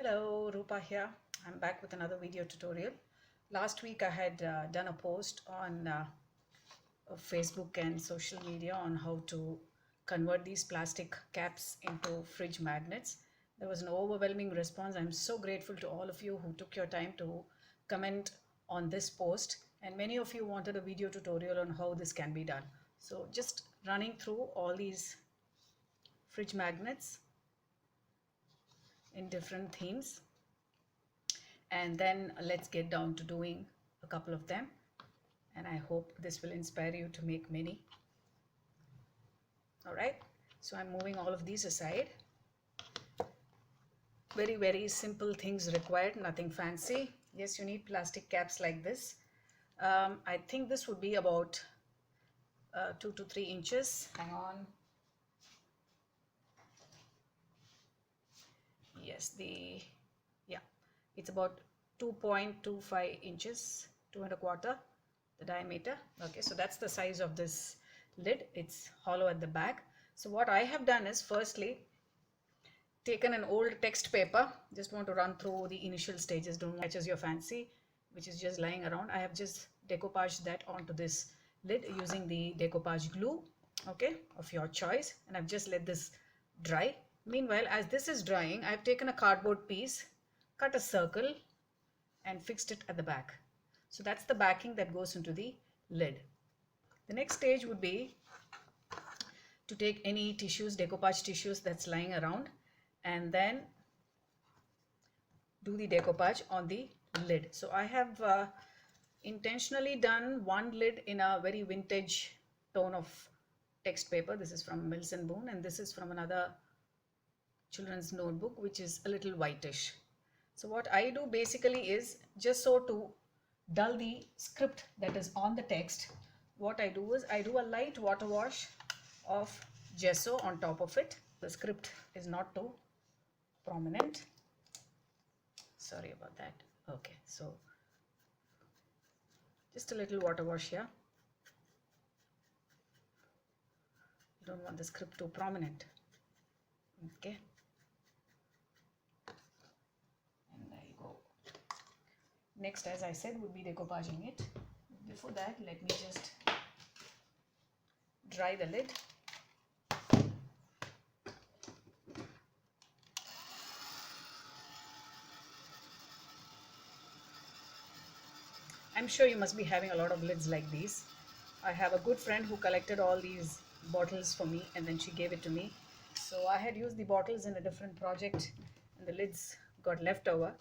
Hello, Rupa here. I'm back with another video tutorial. Last week I had done a post on Facebook and social media on how to convert these plastic caps into fridge magnets. There was an overwhelming response. I'm so grateful to all of you who took your time to comment on this post, and many of you wanted a video tutorial on how this can be done. So just running through all these fridge magnets in different themes, and then let's get down to doing a couple of them, and I hope this will inspire you to make many. All right, so I'm moving all of these aside. Very simple things required, nothing fancy. Yes, you need plastic caps like this. I think this would be about 2 to 3 inches. Hang on. Yes, it's about 2.25 inches, 2.25 the diameter. Okay, so that's the size of this lid. It's hollow at the back. So what I have done is, firstly, taken an old text paper. Just want to run through the initial stages. Don't catch your fancy, which is just lying around. I have just decoupaged that onto this lid using the decoupage glue, okay, of your choice, and I've just let this dry. Meanwhile, as this is drying, I've taken a cardboard piece, cut a circle, and fixed it at the back. So that's the backing that goes into the lid. The next stage would be to take any tissues, decoupage tissues that's lying around, and then do the decoupage on the lid. So I have intentionally done one lid in a very vintage tone of text paper. This is from Mills & Boon, and this is from another children's notebook, which is a little whitish. So what I do basically is, just so to dull the script that is on the text, what I do is I do a light water wash of gesso on top of it. The script is not too prominent. Sorry about that. Okay, so just a little water wash here. You don't want the script too prominent. Okay. Next, as I said, would be decoupaging it. Before that, let me just dry the lid. I'm sure you must be having a lot of lids like these. I have a good friend who collected all these bottles for me, and then she gave it to me. So I had used the bottles in a different project, and the lids got left over.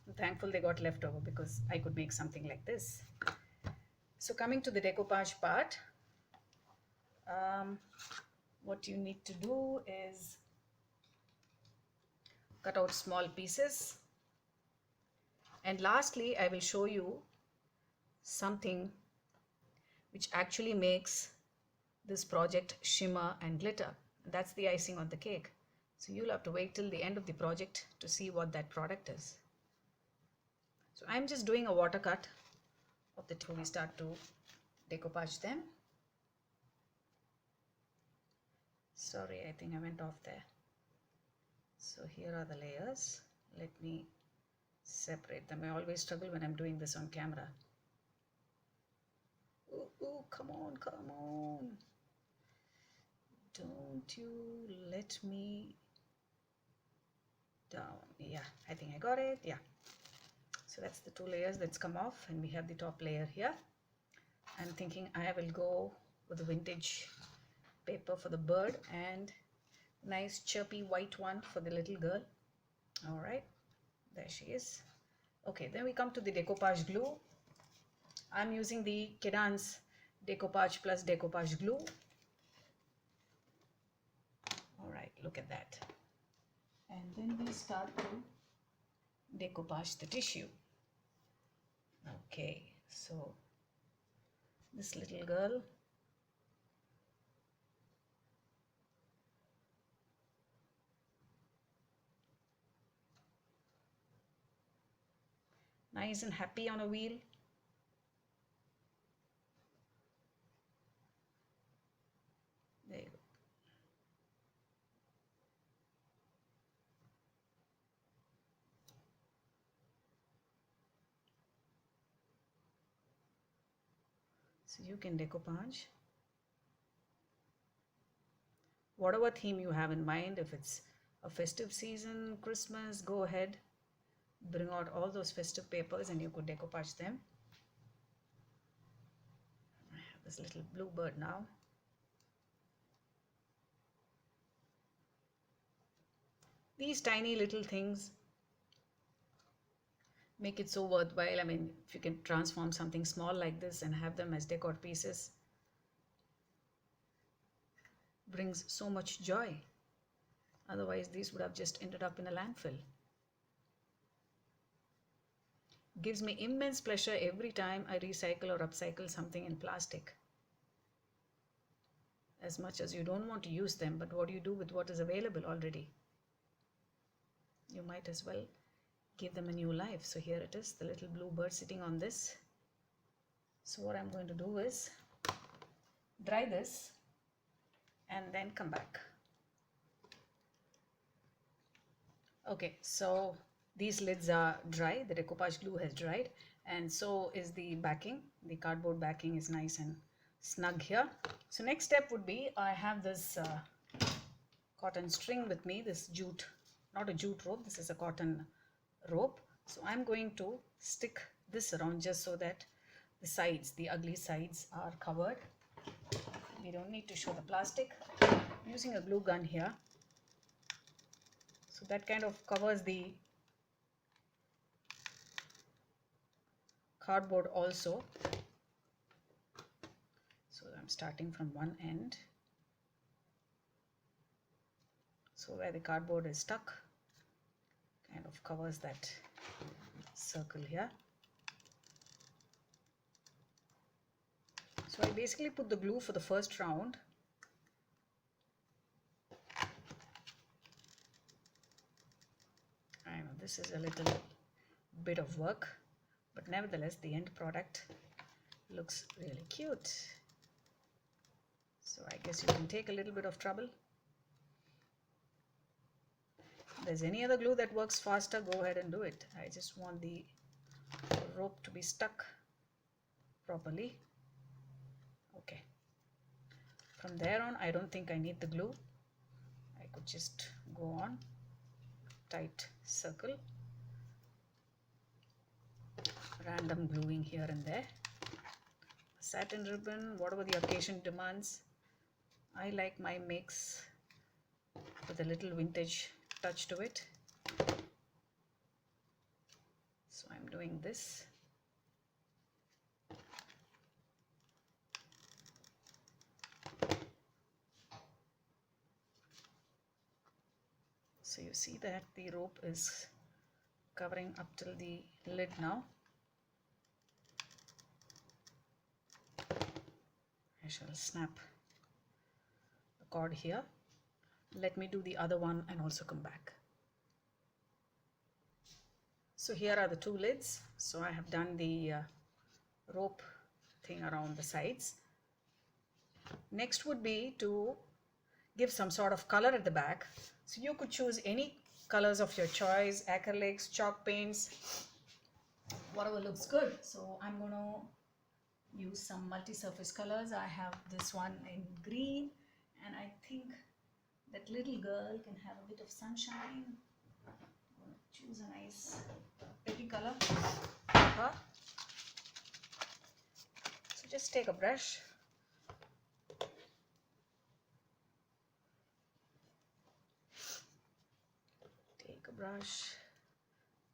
I'm thankful they got left over because I could make something like this. So coming to the decoupage part, what you need to do is cut out small pieces, and lastly I will show you something which actually makes this project shimmer and glitter. That's the icing on the cake. So you'll have to wait till the end of the project to see what that product is. So I'm just doing a water cut of the two. We start to decoupage them. Sorry, I think I went off there. So here are the layers. Let me separate them. I always struggle when I'm doing this on camera. Ooh, come on. Don't you let me down. Yeah, I think I got it. Yeah. So that's the two layers that's come off, and we have the top layer here. I'm thinking I will go with the vintage paper for the bird and nice chirpy white one for the little girl. All right, there she is. Okay, then we come to the decoupage glue. I'm using the Kedans Decoupage Plus Decoupage Glue. All right, look at that. And then we start to decoupage the tissue. Okay, so this little girl, nice and happy on a wheel. There you go. So you can decoupage whatever theme you have in mind. If it's a festive season, Christmas, go ahead, bring out all those festive papers and you could decoupage them. I have this little blue bird now. These tiny little things make it so worthwhile. I mean, if you can transform something small like this and have them as decor pieces, brings so much joy. Otherwise, these would have just ended up in a landfill. Gives me immense pleasure every time I recycle or upcycle something in plastic. As much as you don't want to use them, but what do you do with what is available already? You might as well give them a new life. So here it is, the little blue bird sitting on this. So what I'm going to do is dry this and then come back. Okay, so these lids are dry, the decoupage glue has dried, and so is the backing. The cardboard backing is nice and snug here. So next step would be, I have this cotton string with me, this jute, not a jute rope, this is a cotton rope. So I'm going to stick this around just so that the sides, the ugly sides, are covered. We don't need to show the plastic. I'm using a glue gun here. So that kind of covers the cardboard also. So I'm starting from one end. So where the cardboard is stuck, kind of covers that circle here. So I basically put the glue for the first round. I know this is a little bit of work, but nevertheless the end product looks really cute. So I guess you can take a little bit of trouble. If there's any other glue that works faster, go ahead and do it. I just want the rope to be stuck properly. Okay. From there on, I don't think I need the glue. I could just go on. Tight circle. Random gluing here and there. Satin ribbon, whatever the occasion demands. I like my mix with a little vintage touch to it. So I'm doing this. So you see that the rope is covering up till the lid now. I shall snap the cord here. Let me do the other one and also come back. So here are the two lids. So I have done the rope thing around the sides. Next would be to give some sort of color at the back. So you could choose any colors of your choice, acrylics, chalk paints, whatever looks good. So I'm going to use some multi-surface colors. I have this one in green, and I think that little girl can have a bit of sunshine. I'm going to choose a nice pretty color for her. So just take a brush. Take a brush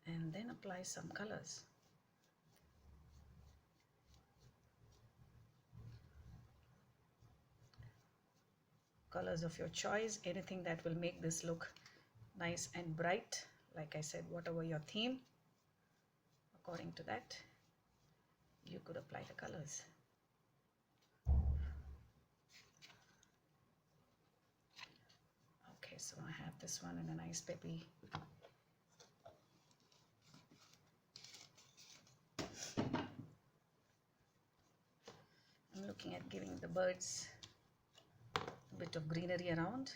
and then apply some colors. Colors of your choice, anything that will make this look nice and bright. Like I said, whatever your theme, according to that, you could apply the colors. Okay, so I have this one in a nice peppy. I'm looking at giving the birds a bit of greenery around.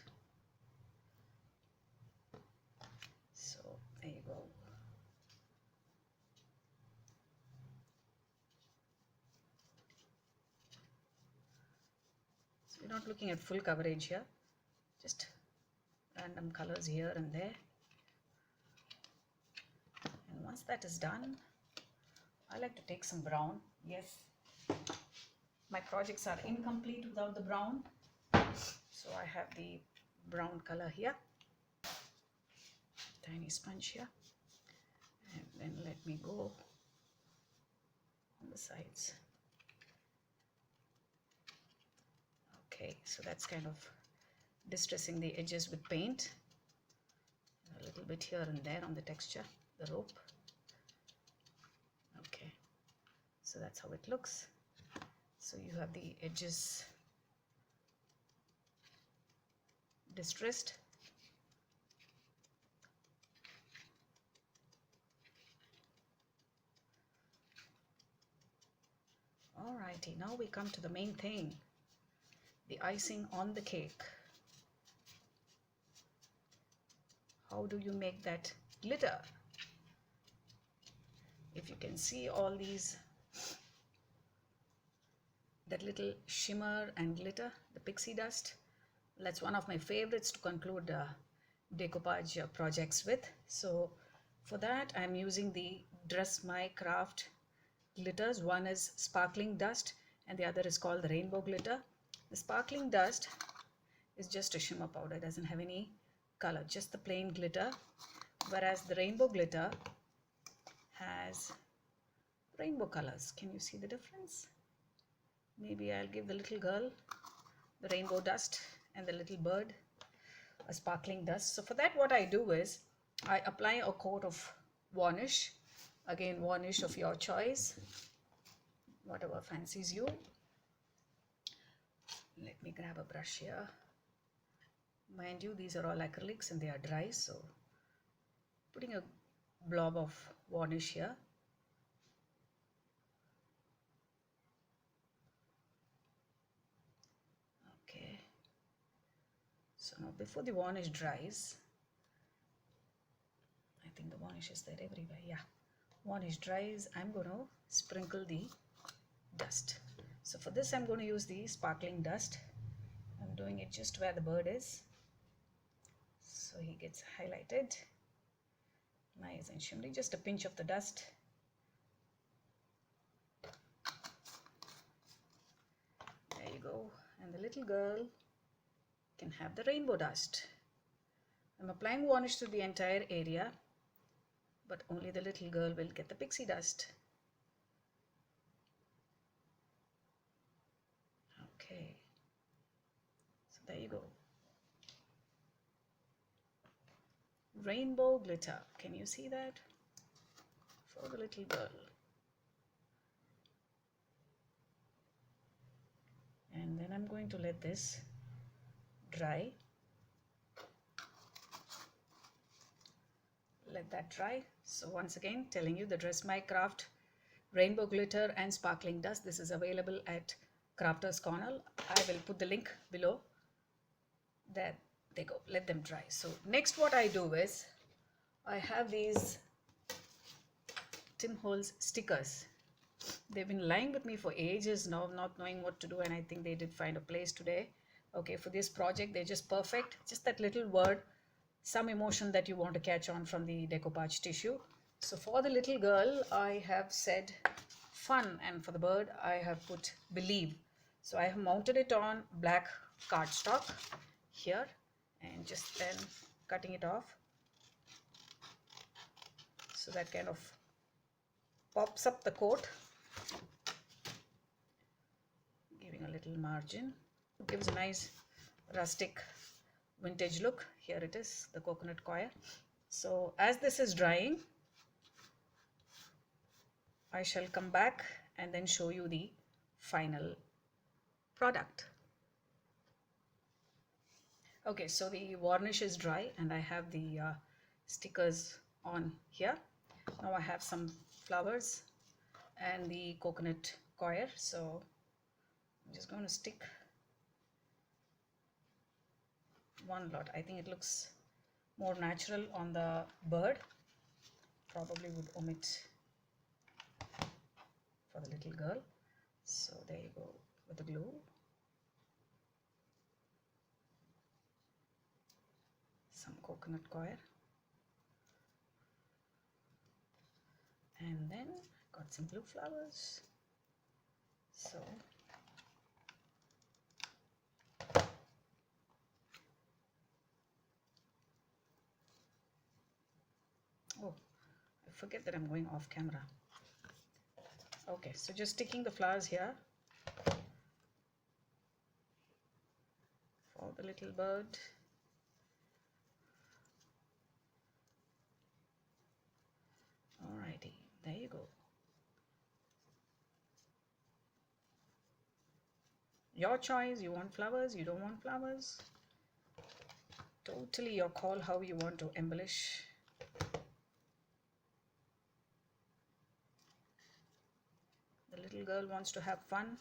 So there you go. We're not looking at full coverage here, just random colors here and there. And once that is done, I like to take some brown. Yes, my projects are incomplete without the brown, so I have the brown color here. Tiny sponge here, and then let me go on the sides. Okay, so that's kind of distressing the edges with paint, a little bit here and there on the texture, the rope. Okay, so that's how it looks. So you have the edges distressed. Alrighty, now we come to the main thing, the icing on the cake. How do you make that glitter? If you can see all these, that little shimmer and glitter, the pixie dust, that's one of my favorites to conclude decoupage projects with. So for that I'm using the Dress My Craft glitters. One is sparkling dust and the other is called the rainbow glitter. The sparkling dust is just a shimmer powder, it doesn't have any color, just the plain glitter, whereas the rainbow glitter has rainbow colors. Can you see the difference? Maybe I'll give the little girl the rainbow dust and the little bird a sparkling dust. So for that, what I do is I apply a coat of varnish, again varnish of your choice, whatever fancies you. Let me grab a brush here. Mind you, these are all acrylics and they are dry, so putting a blob of varnish here. Okay, so now before the varnish dries, I think the varnish is there everywhere, yeah, varnish dries, I'm going to sprinkle the dust. So for this I'm going to use the sparkling dust. I'm doing it just where the bird is, so he gets highlighted nice and shimmery. Just a pinch of the dust. There you go, and the little girl can have the rainbow dust. I'm applying varnish to the entire area, but only the little girl will get the pixie dust. Okay, so there you go. Rainbow glitter, can you see that? For the little girl. And then I'm going to let this dry. Let that dry. So once again, telling you the Dress My Craft rainbow glitter and sparkling dust, this is available at Crafters Corner. I will put the link below. There they go, let them dry. So next what I do is I have these Tim Holtz stickers. They've been lying with me for ages now, not knowing what to do, and I think they did find a place today. Okay, for this project they're just perfect. Just that little word, some emotion that you want to catch on from the decoupage tissue. So for the little girl I have said fun, and for the bird I have put believe. So I have mounted it on black cardstock here and just then cutting it off, so that kind of pops up the coat, giving a little margin. It gives a nice rustic vintage look. Here it is, the coconut coir. So as this is drying, I shall come back and then show you the final product. Okay, so the varnish is dry and I have the stickers on here. Now I have some flowers and the coconut coir, so I'm just going to stick one lot. I think it looks more natural on the bird. Probably would omit for the little girl. So there you go with the glue. some coconut coir, and then got some blue flowers. So oh, I forget that I'm going off camera. Okay, so just sticking the flowers here for the little bird. Alrighty, there you go. Your choice. You want flowers, you don't want flowers. Totally your call how you want to embellish. The little girl wants to have fun.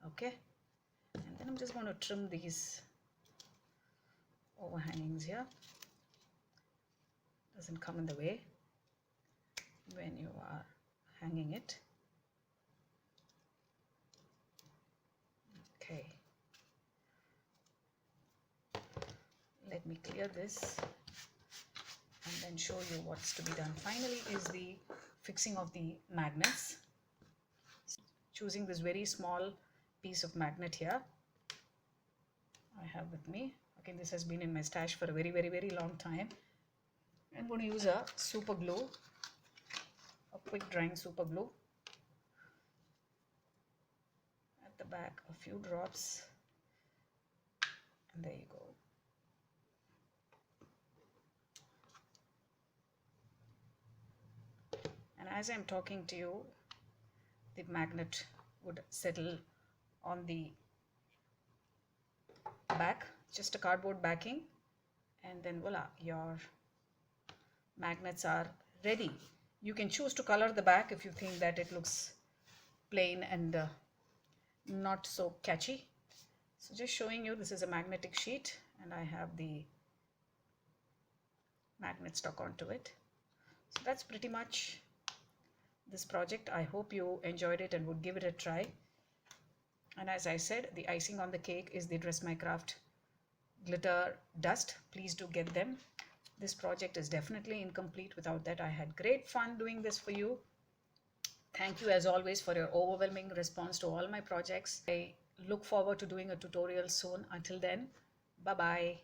Okay, and then I'm just going to trim these overhangings here. Doesn't come in the way when you are hanging it. Okay, let me clear this and then show you what's to be done. Finally is the fixing of the magnets. Choosing this very small piece of magnet here I have with me. Okay, this has been in my stash for a very long time. I'm going to use a super glue, a quick drying super glue. At the back, a few drops, and there you go. And as I'm talking to you, the magnet would settle on the back, just a cardboard backing, and then voila, your magnets are ready. You can choose to color the back if you think that it looks plain and not so catchy. So just showing you, this is a magnetic sheet and I have the magnet stuck onto it. So that's pretty much this project. I hope you enjoyed it and would give it a try. And as I said, the icing on the cake is the Dress My Craft glitter dust. Please do get them. This project is definitely incomplete without that. I had great fun doing this for you. Thank you as always for your overwhelming response to all my projects. I look forward to doing a tutorial soon. Until then, bye bye.